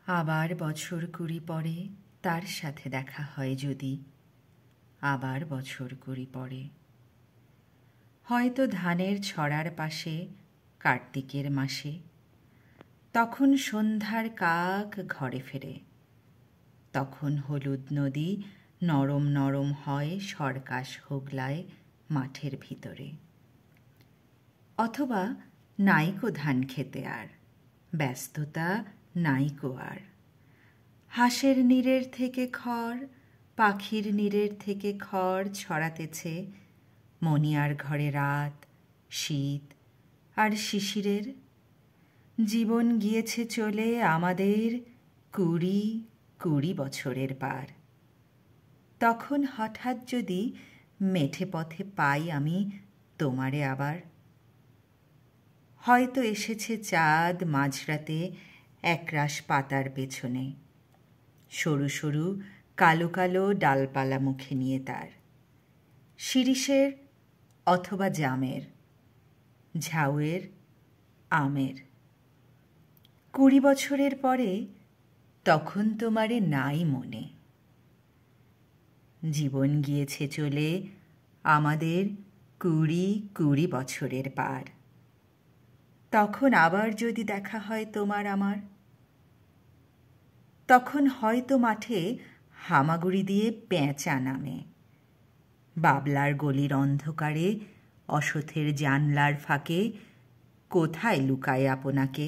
আবার বছর কুড়ি পরে তার সাথে দেখা হয় যদি, আবার বছর কুড়ি পরে হয়তো ধানের ছড়ার পাশে কার্তিকের মাসে, তখন সন্ধ্যার কাক ঘরে ফেরে, তখন হলুদ নদী নরম নরম হয় সরকাশ হোগলায় মাঠের ভিতরে। অথবা নাইকো ধান খেতে আর ব্যস্ততা নাইকো আর, হাঁসের নীড়ের থেকে খড়, পাখির নীড়ের থেকে খড় ছড়াতেছে মনিয়ার ঘরে রাত, শীত আর শিশিরের। জীবন গিয়েছে চলে আমাদের কুড়ি কুড়ি বছরের পার। তখন হঠাৎ যদি মেঠে পথে পাই আমি তোমারে আবার, হয়তো এসেছে চাঁদ মাঝরাতে একরাশ পাতার পেছনে, সরু সরু কালো কালো ডালপালা মুখে নিয়ে তার, শিরিষের অথবা জামের, ঝাউয়ের, আমের। 20 বছরের পরে তখন তোমারে নাই মনে। জীবন গিয়েছে চলে আমাদের কুড়ি কুড়ি বছরের পার। তখন আবার যদি দেখা হয় তোমার আমার, তখন হয়তো মাঠে হামাগুড়ি দিয়ে পেঁচা নামে, বাবলার গলির অন্ধকারে অসথের জানলার ফাঁকে কোথায় লুকায় আপনাকে,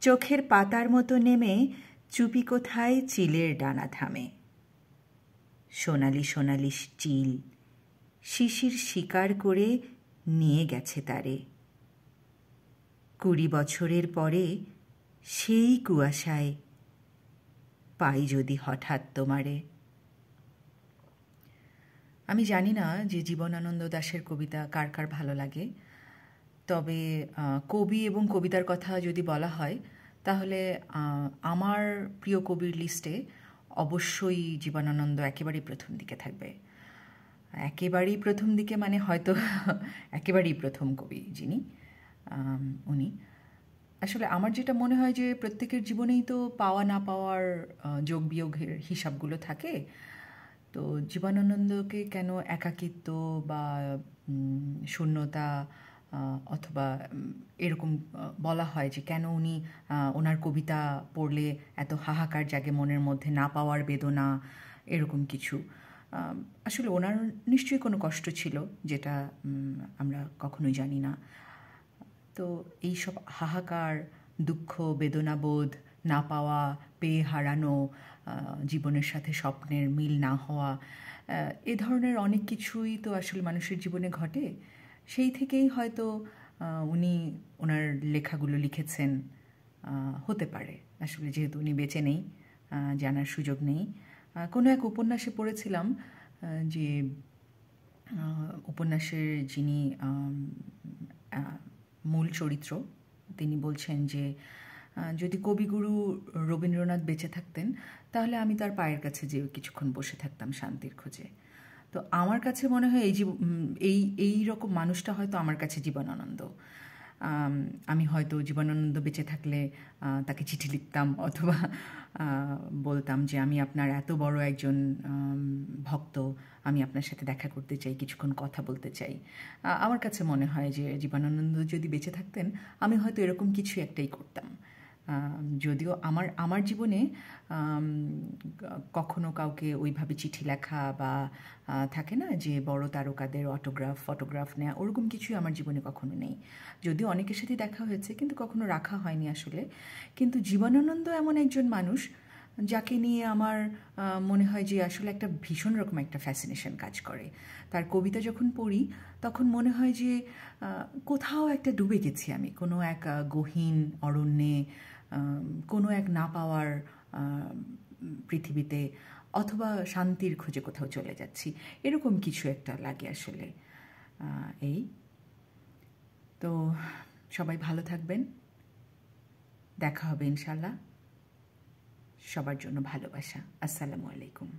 চোখের পাতার মতো নেমে চুপি কোথায় চিলের ডানা থামে। সোনালি সোনালি চিল শিশির শিকার করে নিয়ে গেছে তারে। 20 বছরের পরে সেই কুয়াশায় পাই যদি হঠাৎ তোমারে। আমি জানি না যে জীবনানন্দ দাশের কবিতা কার কার ভালো লাগে, তবে কবি এবং কবিতার কথা যদি বলা হয় তাহলে আমার প্রিয় কবির লিস্টে অবশ্যই জীবনানন্দ একেবারেই প্রথম দিকে থাকবে। একেবারেই প্রথম দিকে মানে হয়তো একেবারেই প্রথম কবি যিনি, উনি। আসলে আমার যেটা মনে হয় যে প্রত্যেকের জীবনেই তো পাওয়া না পাওয়ার যোগ বিয়োগের হিসাবগুলো থাকে। তো জীবনানন্দকে কেন একাকিত্ব বা শূন্যতা অথবা এরকম বলা হয় যে কেন উনি ওনার কবিতা পড়লে এত হাহাকার জাগে মনের মধ্যে, না পাওয়ার বেদনা, এরকম কিছু। আসলে ওনার নিশ্চয়ই কোনো কষ্ট ছিল যেটা আমরা কখনোই জানি না। তো এইসব হাহাকার, দুঃখ, বেদনাবোধ, না পাওয়া, পেয়ে হারানো, জীবনের সাথে স্বপ্নের মিল না হওয়া, এ ধরনের অনেক কিছুই তো আসলে মানুষের জীবনে ঘটে। সেই থেকেই হয়তো উনি ওনার লেখাগুলো লিখেছেন, হতে পারে। আসলে যেহেতু উনি বেঁচে নেই, জানার সুযোগ নেই। কোনো এক উপন্যাসে পড়েছিলাম যে উপন্যাসের যিনি মূল চরিত্র, তিনি বলছেন যে যদি কবিগুরু রবীন্দ্রনাথ বেঁচে থাকতেন তাহলে আমি তার পায়ের কাছে যে কিছুক্ষণ বসে থাকতাম শান্তির খোঁজে। তো আমার কাছে মনে হয় এই রকম মানুষটা হয়তো আমার কাছে জীবনানন্দ। আমি হয়তো জীবনানন্দ বেঁচে থাকলে তাকে চিঠি লিখতাম অথবা বলতাম যে আমি আপনার এত বড় একজন ভক্ত, আমি আপনার সাথে দেখা করতে চাই, কিছুক্ষণ কথা বলতে চাই। আমার কাছে মনে হয় যে জীবনানন্দ যদি বেঁচে থাকতেন আমি হয়তো এরকম কিছু একটাই করতাম। যদিও আমার জীবনে কখনো কাউকে ওইভাবে চিঠি লেখা বা থাকে না যে বড় তারকাদের ফটোগ্রাফ নেওয়া, ওরকম কিছুই আমার জীবনে কখনো নেই। যদিও অনেকের সাথে দেখা হয়েছে কিন্তু কখনো রাখা হয়নি আসলে। কিন্তু জীবনানন্দ এমন একজন মানুষ যাকে নিয়ে আমার মনে হয় যে আসলে একটা ভীষণ রকম একটা ফ্যাসিনেশন কাজ করে। তার কবিতা যখন পড়ি তখন মনে হয় যে কোথাও একটা ডুবে গেছি আমি, কোনো এক গহীন অরণ্যে, কোনো এক না পাওয়ার পৃথিবীতে, অথবা শান্তির খোঁজে কোথাও চলে যাচ্ছি, এরকম কিছু একটা লাগে আসলে। এই তো সবাই ভালো থাকবেন, দেখা হবে ইনশাল্লাহ। সবার জন্য ভালোবাসা। আসসালামু আলাইকুম।